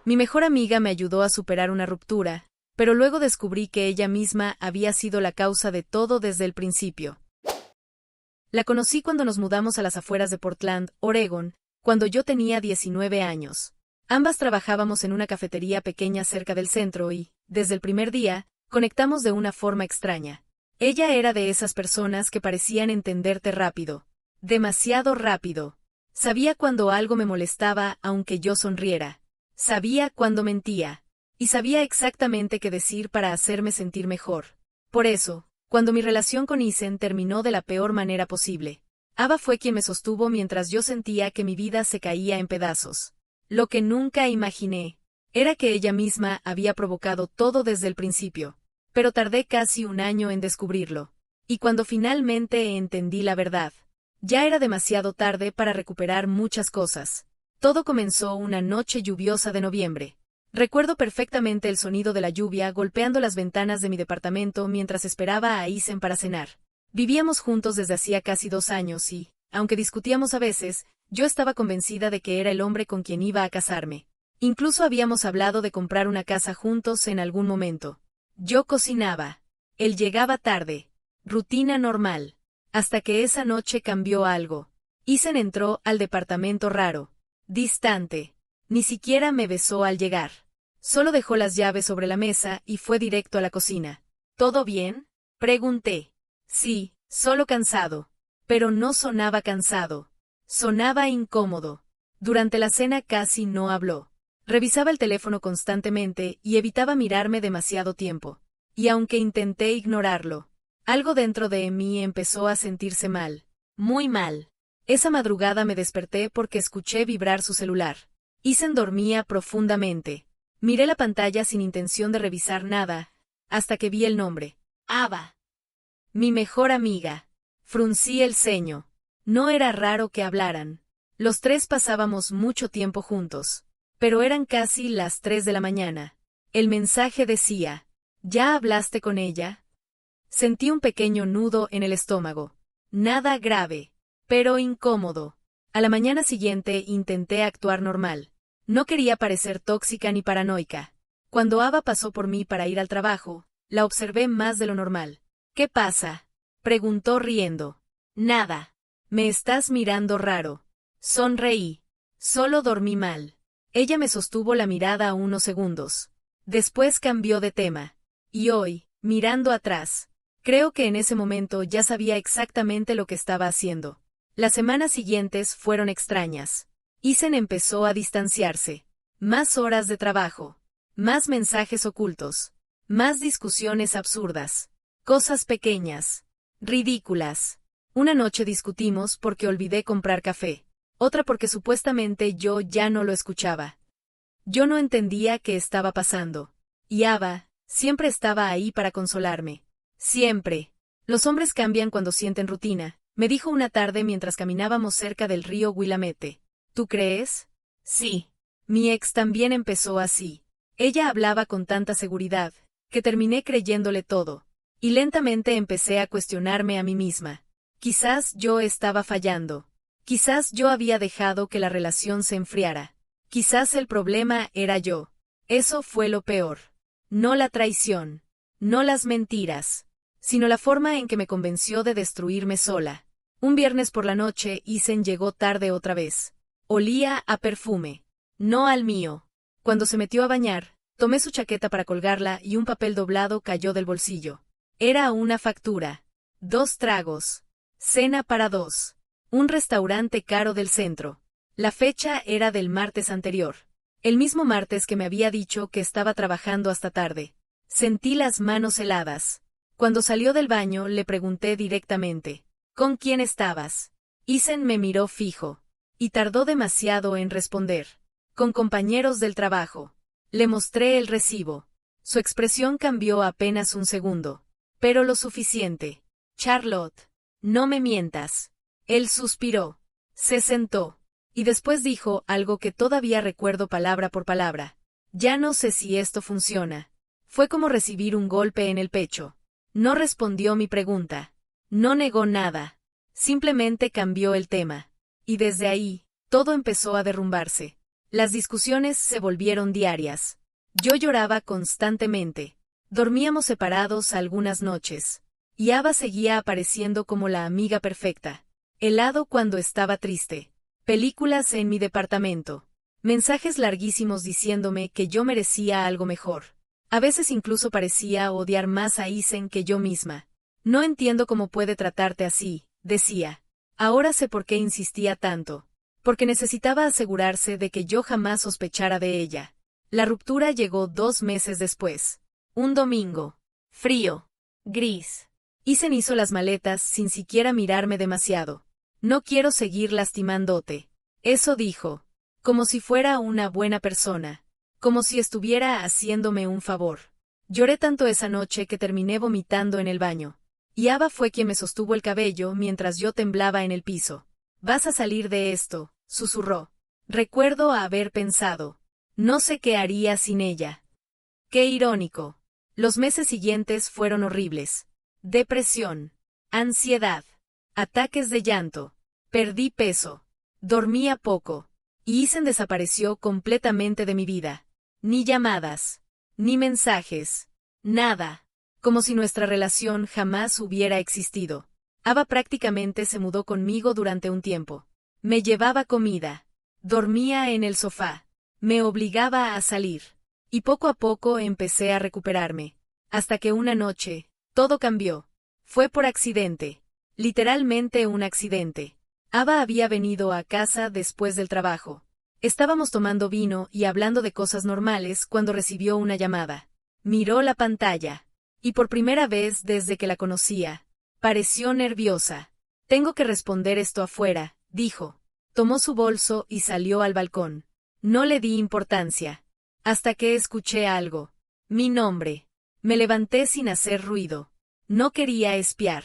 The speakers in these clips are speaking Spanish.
Mi mejor amiga me ayudó a superar una ruptura, pero luego descubrí que ella misma había sido la causa de todo desde el principio. La conocí cuando nos mudamos a las afueras de Portland, Oregón, cuando yo tenía 19 años. Ambas trabajábamos en una cafetería pequeña cerca del centro y, desde el primer día, conectamos de una forma extraña. Ella era de esas personas que parecían entenderte rápido. Demasiado rápido. Sabía cuando algo me molestaba aunque yo sonriera. Sabía cuando mentía. Y sabía exactamente qué decir para hacerme sentir mejor. Por eso, cuando mi relación con Isen terminó de la peor manera posible, Ava fue quien me sostuvo mientras yo sentía que mi vida se caía en pedazos. Lo que nunca imaginé era que ella misma había provocado todo desde el principio, pero tardé casi un año en descubrirlo. Y cuando finalmente entendí la verdad, ya era demasiado tarde para recuperar muchas cosas. Todo comenzó una noche lluviosa de noviembre. Recuerdo perfectamente el sonido de la lluvia golpeando las ventanas de mi departamento mientras esperaba a Isen para cenar. Vivíamos juntos desde hacía casi 2 años y, aunque discutíamos a veces, yo estaba convencida de que era el hombre con quien iba a casarme. Incluso habíamos hablado de comprar una casa juntos en algún momento. Yo cocinaba. Él llegaba tarde. Rutina normal. Hasta que esa noche cambió algo. Isen entró al departamento raro. Distante. Ni siquiera me besó al llegar. Solo dejó las llaves sobre la mesa y fue directo a la cocina. ¿Todo bien?, pregunté. Sí, solo cansado. Pero no sonaba cansado. Sonaba incómodo. Durante la cena casi no habló. Revisaba el teléfono constantemente y evitaba mirarme demasiado tiempo. Y aunque intenté ignorarlo, algo dentro de mí empezó a sentirse mal. Muy mal. Esa madrugada me desperté porque escuché vibrar su celular. Isen dormía profundamente. Miré la pantalla sin intención de revisar nada, hasta que vi el nombre. Ava. Mi mejor amiga. Fruncí el ceño. No era raro que hablaran. Los tres pasábamos mucho tiempo juntos. Pero eran casi las 3 de la mañana. El mensaje decía: ¿ya hablaste con ella? Sentí un pequeño nudo en el estómago. Nada grave, pero incómodo. A la mañana siguiente intenté actuar normal. No quería parecer tóxica ni paranoica. Cuando Ava pasó por mí para ir al trabajo, la observé más de lo normal. ¿Qué pasa?, preguntó riendo. Nada. Me estás mirando raro. Sonreí. Solo dormí mal. Ella me sostuvo la mirada unos segundos. Después cambió de tema. Y hoy, mirando atrás, creo que en ese momento ya sabía exactamente lo que estaba haciendo. Las semanas siguientes fueron extrañas. Isen empezó a distanciarse. Más horas de trabajo. Más mensajes ocultos. Más discusiones absurdas. Cosas pequeñas. Ridículas. Una noche discutimos porque olvidé comprar café. Otra porque supuestamente yo ya no lo escuchaba. Yo no entendía qué estaba pasando. Y Ava siempre estaba ahí para consolarme. Siempre. Los hombres cambian cuando sienten rutina, me dijo una tarde mientras caminábamos cerca del río Willamette. ¿Tú crees? Sí. Mi ex también empezó así. Ella hablaba con tanta seguridad, que terminé creyéndole todo. Y lentamente empecé a cuestionarme a mí misma. Quizás yo estaba fallando. Quizás yo había dejado que la relación se enfriara. Quizás el problema era yo. Eso fue lo peor. No la traición. No las mentiras. Sino la forma en que me convenció de destruirme sola. Un viernes por la noche, Isen llegó tarde otra vez. Olía a perfume. No al mío. Cuando se metió a bañar, tomé su chaqueta para colgarla y un papel doblado cayó del bolsillo. Era una factura. 2 tragos. Cena para 2. Un restaurante caro del centro. La fecha era del martes anterior. El mismo martes que me había dicho que estaba trabajando hasta tarde. Sentí las manos heladas. Cuando salió del baño le pregunté directamente: ¿con quién estabas? Isen me miró fijo. Y tardó demasiado en responder. Con compañeros del trabajo. Le mostré el recibo. Su expresión cambió apenas un segundo. Pero lo suficiente. Charlotte, no me mientas. Él suspiró. Se sentó. Y después dijo algo que todavía recuerdo palabra por palabra. Ya no sé si esto funciona. Fue como recibir un golpe en el pecho. No respondió mi pregunta. No negó nada. Simplemente cambió el tema. Y desde ahí, todo empezó a derrumbarse. Las discusiones se volvieron diarias. Yo lloraba constantemente. Dormíamos separados algunas noches. Y Ava seguía apareciendo como la amiga perfecta. Helado cuando estaba triste. Películas en mi departamento. Mensajes larguísimos diciéndome que yo merecía algo mejor. A veces incluso parecía odiar más a Isen que yo misma. No entiendo cómo puede tratarte así, decía. Ahora sé por qué insistía tanto. Porque necesitaba asegurarse de que yo jamás sospechara de ella. La ruptura llegó 2 meses después. Un domingo. Frío. Gris. Isen hizo las maletas sin siquiera mirarme demasiado. No quiero seguir lastimándote. Eso dijo. Como si fuera una buena persona. Como si estuviera haciéndome un favor. Lloré tanto esa noche que terminé vomitando en el baño. Y Ava fue quien me sostuvo el cabello mientras yo temblaba en el piso. Vas a salir de esto, susurró. Recuerdo haber pensado. No sé qué haría sin ella. Qué irónico. Los meses siguientes fueron horribles. Depresión. Ansiedad. Ataques de llanto. Perdí peso. Dormía poco. Y Isen desapareció completamente de mi vida. Ni llamadas. Ni mensajes. Nada. Como si nuestra relación jamás hubiera existido. Ava prácticamente se mudó conmigo durante un tiempo. Me llevaba comida. Dormía en el sofá. Me obligaba a salir. Y poco a poco empecé a recuperarme. Hasta que una noche, todo cambió. Fue por accidente. Literalmente un accidente. Ava había venido a casa después del trabajo. Estábamos tomando vino y hablando de cosas normales cuando recibió una llamada. Miró la pantalla. Y por primera vez desde que la conocía, pareció nerviosa. Tengo que responder esto afuera, dijo. Tomó su bolso y salió al balcón. No le di importancia. Hasta que escuché algo. Mi nombre. Me levanté sin hacer ruido. No quería espiar.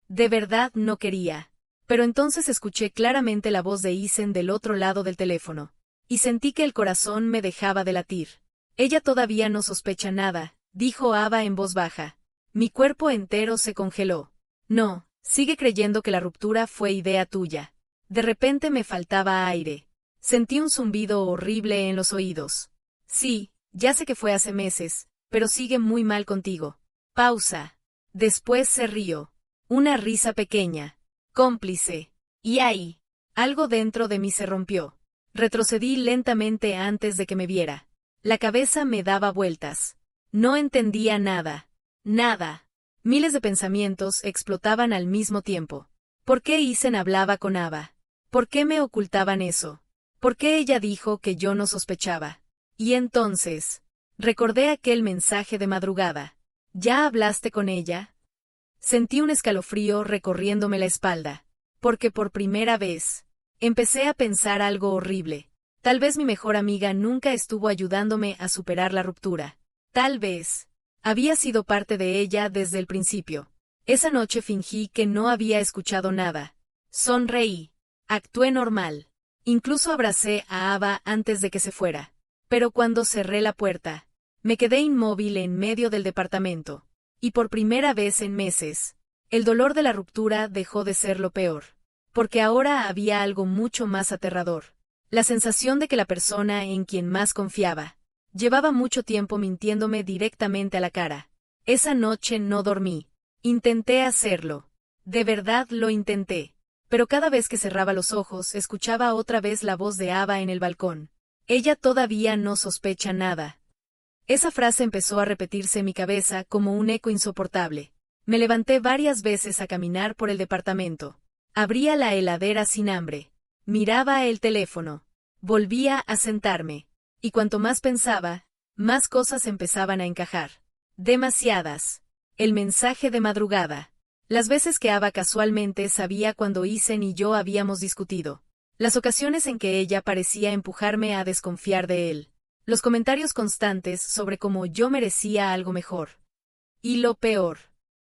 De verdad no quería. Pero entonces escuché claramente la voz de Isen del otro lado del teléfono. Y sentí que el corazón me dejaba de latir. Ella todavía no sospecha nada, dijo Ava en voz baja. Mi cuerpo entero se congeló. No, sigue creyendo que la ruptura fue idea tuya. De repente me faltaba aire. Sentí un zumbido horrible en los oídos. Sí, ya sé que fue hace meses, pero sigue muy mal contigo. Pausa. Después se rió. Una risa pequeña. Cómplice. Y ahí. Algo dentro de mí se rompió. Retrocedí lentamente antes de que me viera. La cabeza me daba vueltas. No entendía nada. Nada. Miles de pensamientos explotaban al mismo tiempo. ¿Por qué Isen hablaba con Ava? ¿Por qué me ocultaban eso? ¿Por qué ella dijo que yo no sospechaba? Y entonces, recordé aquel mensaje de madrugada. ¿Ya hablaste con ella? Sentí un escalofrío recorriéndome la espalda. Porque por primera vez, empecé a pensar algo horrible. Tal vez mi mejor amiga nunca estuvo ayudándome a superar la ruptura. Tal vez. Había sido parte de ella desde el principio. Esa noche fingí que no había escuchado nada. Sonreí. Actué normal. Incluso abracé a Ava antes de que se fuera. Pero cuando cerré la puerta, me quedé inmóvil en medio del departamento. Y por primera vez en meses, el dolor de la ruptura dejó de ser lo peor. Porque ahora había algo mucho más aterrador. La sensación de que la persona en quien más confiaba, llevaba mucho tiempo mintiéndome directamente a la cara. Esa noche no dormí. Intenté hacerlo. De verdad lo intenté. Pero cada vez que cerraba los ojos escuchaba otra vez la voz de Ava en el balcón. Ella todavía no sospecha nada. Esa frase empezó a repetirse en mi cabeza como un eco insoportable. Me levanté varias veces a caminar por el departamento. Abría la heladera sin hambre. Miraba el teléfono. Volvía a sentarme. Y cuanto más pensaba, más cosas empezaban a encajar. Demasiadas. El mensaje de madrugada. Las veces que Ava casualmente sabía cuando Isen y yo habíamos discutido. Las ocasiones en que ella parecía empujarme a desconfiar de él. Los comentarios constantes sobre cómo yo merecía algo mejor. Y lo peor.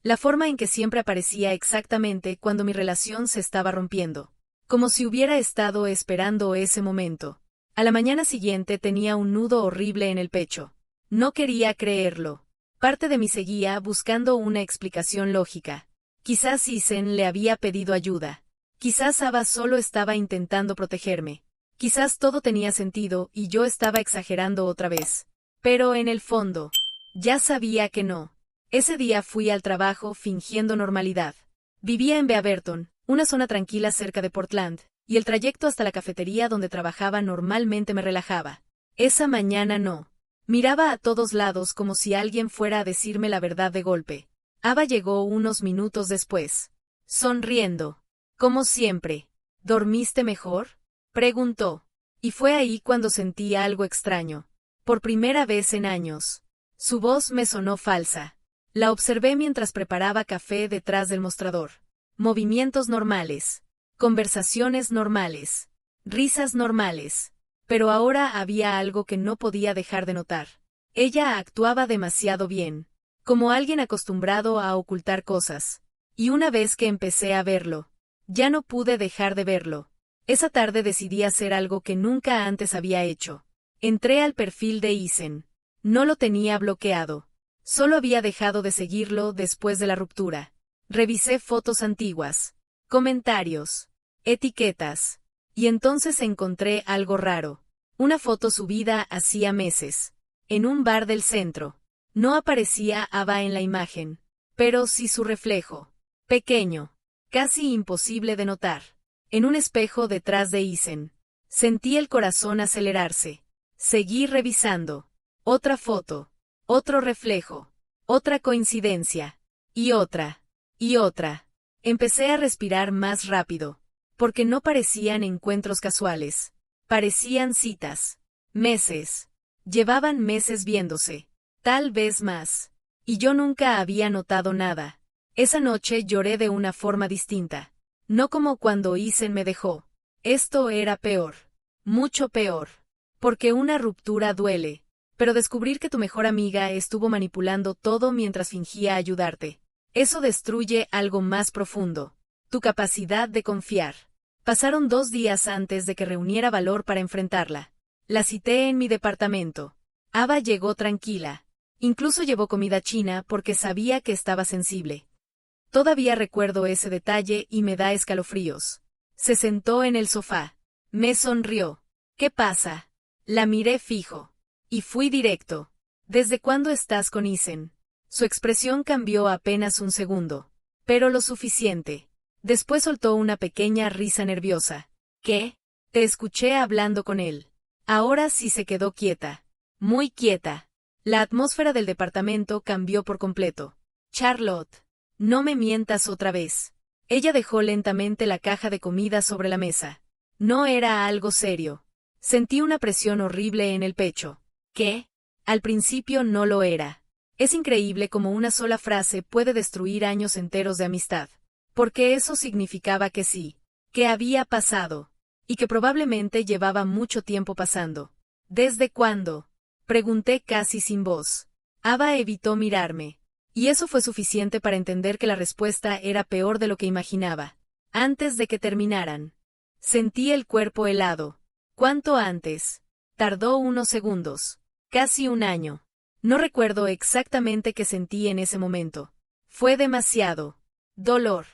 La forma en que siempre aparecía exactamente cuando mi relación se estaba rompiendo. Como si hubiera estado esperando ese momento. A la mañana siguiente tenía un nudo horrible en el pecho. No quería creerlo. Parte de mí seguía buscando una explicación lógica. Quizás Isen le había pedido ayuda. Quizás Ava solo estaba intentando protegerme. Quizás todo tenía sentido y yo estaba exagerando otra vez. Pero en el fondo, ya sabía que no. Ese día fui al trabajo fingiendo normalidad. Vivía en Beaverton, una zona tranquila cerca de Portland, y el trayecto hasta la cafetería donde trabajaba normalmente me relajaba. Esa mañana no. Miraba a todos lados como si alguien fuera a decirme la verdad de golpe. Ava llegó unos minutos después. Sonriendo. Como siempre. ¿Dormiste mejor?, preguntó. Y fue ahí cuando sentí algo extraño. Por primera vez en años. Su voz me sonó falsa. La observé mientras preparaba café detrás del mostrador. Movimientos normales. Conversaciones normales. Risas normales. Pero ahora había algo que no podía dejar de notar. Ella actuaba demasiado bien. Como alguien acostumbrado a ocultar cosas. Y una vez que empecé a verlo, ya no pude dejar de verlo. Esa tarde decidí hacer algo que nunca antes había hecho. Entré al perfil de Isen. No lo tenía bloqueado. Solo había dejado de seguirlo después de la ruptura. Revisé fotos antiguas, comentarios, etiquetas. Y entonces encontré algo raro. Una foto subida hacía meses. En un bar del centro. No aparecía Ava en la imagen. Pero sí su reflejo. Pequeño. Casi imposible de notar. En un espejo detrás de Isen. Sentí el corazón acelerarse. Seguí revisando. Otra foto. Otro reflejo. Otra coincidencia. Y otra. Y otra. Empecé a respirar más rápido. Porque no parecían encuentros casuales. Parecían citas. Meses. Llevaban meses viéndose. Tal vez más. Y yo nunca había notado nada. Esa noche lloré de una forma distinta. No como cuando Isen me dejó. Esto era peor. Mucho peor. Porque una ruptura duele. Pero descubrir que tu mejor amiga estuvo manipulando todo mientras fingía ayudarte. Eso destruye algo más profundo. Tu capacidad de confiar. Pasaron 2 días antes de que reuniera valor para enfrentarla. La cité en mi departamento. Ava llegó tranquila. Incluso llevó comida china porque sabía que estaba sensible. Todavía recuerdo ese detalle y me da escalofríos. Se sentó en el sofá. Me sonrió. ¿Qué pasa? La miré fijo. Y fui directo. ¿Desde cuándo estás con Isen? Su expresión cambió apenas un segundo. Pero lo suficiente. Después soltó una pequeña risa nerviosa. ¿Qué? Te escuché hablando con él. Ahora sí se quedó quieta. Muy quieta. La atmósfera del departamento cambió por completo. Charlotte. No me mientas otra vez. Ella dejó lentamente la caja de comida sobre la mesa. No era algo serio. Sentí una presión horrible en el pecho. ¿Qué? Al principio no lo era. Es increíble cómo una sola frase puede destruir años enteros de amistad. Porque eso significaba que sí, que había pasado, y que probablemente llevaba mucho tiempo pasando. ¿Desde cuándo?, pregunté casi sin voz. Ava evitó mirarme. Y eso fue suficiente para entender que la respuesta era peor de lo que imaginaba. Antes de que terminaran. Sentí el cuerpo helado. ¿Cuánto antes? Tardó unos segundos. Casi un año. No recuerdo exactamente qué sentí en ese momento. Fue demasiado. Dolor.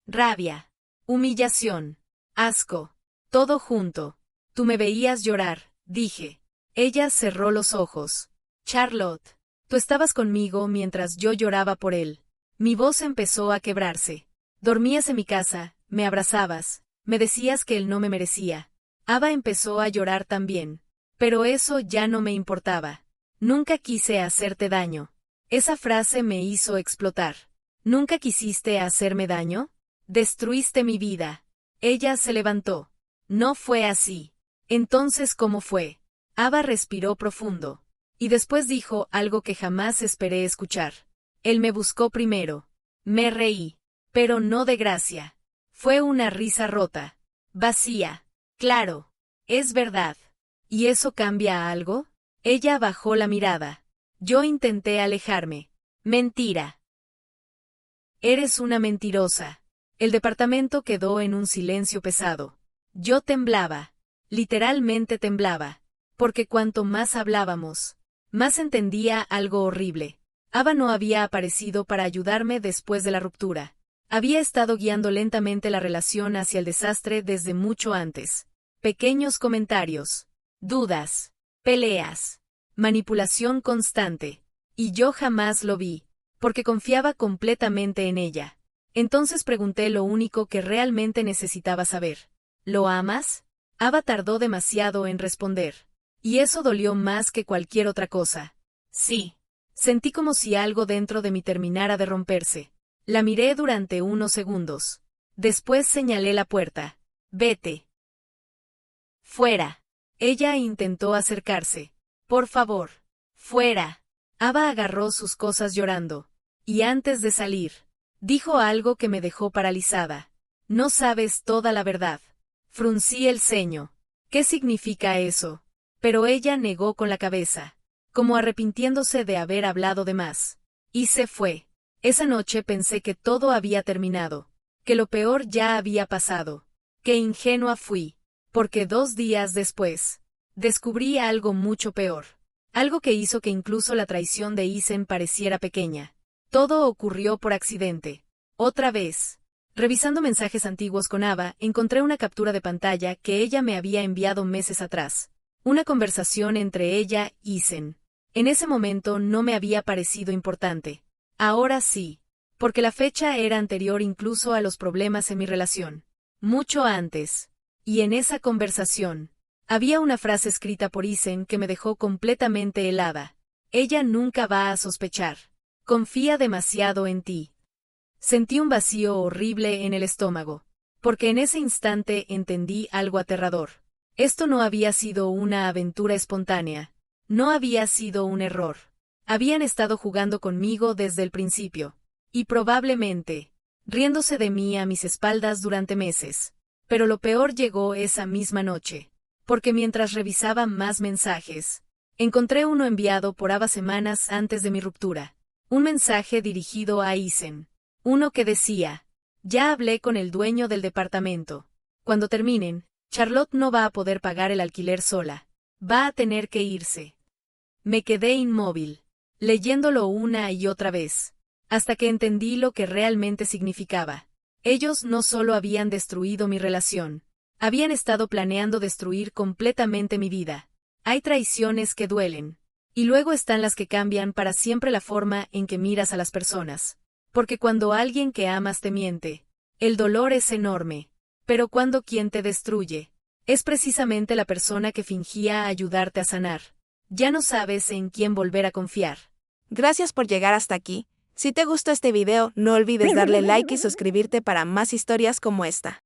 Rabia. Humillación. Asco. Todo junto. Tú me veías llorar, dije. Ella cerró los ojos. Charlotte. Tú estabas conmigo mientras yo lloraba por él. Mi voz empezó a quebrarse. Dormías en mi casa, me abrazabas, me decías que él no me merecía. Ava empezó a llorar también. Pero eso ya no me importaba. Nunca quise hacerte daño. Esa frase me hizo explotar. ¿Nunca quisiste hacerme daño? Destruiste mi vida. Ella se levantó. No fue así. Entonces, ¿cómo fue? Ava respiró profundo. Y después dijo algo que jamás esperé escuchar. Él me buscó primero. Me reí. Pero no de gracia. Fue una risa rota. Vacía. Claro. Es verdad. ¿Y eso cambia algo? Ella bajó la mirada. Yo intenté alejarme. Mentira. Eres una mentirosa. El departamento quedó en un silencio pesado. Yo temblaba. Literalmente temblaba. Porque cuanto más hablábamos, más entendía algo horrible. Ava no había aparecido para ayudarme después de la ruptura. Había estado guiando lentamente la relación hacia el desastre desde mucho antes. pequeños comentarios, dudas, peleas, manipulación constante. Y yo jamás lo vi, porque confiaba completamente en ella. Entonces pregunté lo único que realmente necesitaba saber. ¿Lo amas? Ava tardó demasiado en responder. Y eso dolió más que cualquier otra cosa. Sí. Sentí como si algo dentro de mí terminara de romperse. La miré durante unos segundos. Después señalé la puerta. Vete. Fuera. Ella intentó acercarse. Por favor. Fuera. Ava agarró sus cosas llorando. Y antes de salir, dijo algo que me dejó paralizada. No sabes toda la verdad. Fruncí el ceño. ¿Qué significa eso? Pero ella negó con la cabeza, como arrepintiéndose de haber hablado de más. Y se fue. Esa noche pensé que todo había terminado, que lo peor ya había pasado. Qué ingenua fui, porque 2 días después, descubrí algo mucho peor. Algo que hizo que incluso la traición de Isen pareciera pequeña. Todo ocurrió por accidente. Otra vez. Revisando mensajes antiguos con Ava, encontré una captura de pantalla que ella me había enviado meses atrás. Una conversación entre ella y Isen. En ese momento no me había parecido importante. Ahora sí. Porque la fecha era anterior incluso a los problemas en mi relación. Mucho antes. Y en esa conversación, había una frase escrita por Isen que me dejó completamente helada. Ella nunca va a sospechar. Confía demasiado en ti. Sentí un vacío horrible en el estómago, porque en ese instante entendí algo aterrador. Esto no había sido una aventura espontánea. No había sido un error. Habían estado jugando conmigo desde el principio. Y probablemente, riéndose de mí a mis espaldas durante meses. Pero lo peor llegó esa misma noche. Porque mientras revisaba más mensajes, encontré uno enviado por Ava semanas antes de mi ruptura. Un mensaje dirigido a Isen. Uno que decía, ya hablé con el dueño del departamento. Cuando terminen, Charlotte no va a poder pagar el alquiler sola. Va a tener que irse. Me quedé inmóvil, leyéndolo una y otra vez, hasta que entendí lo que realmente significaba. Ellos no solo habían destruido mi relación, habían estado planeando destruir completamente mi vida. Hay traiciones que duelen. Y luego están las que cambian para siempre la forma en que miras a las personas. Porque cuando alguien que amas te miente, el dolor es enorme. Pero cuando quien te destruye, es precisamente la persona que fingía ayudarte a sanar. Ya no sabes en quién volver a confiar. Gracias por llegar hasta aquí. Si te gustó este video, no olvides darle like y suscribirte para más historias como esta.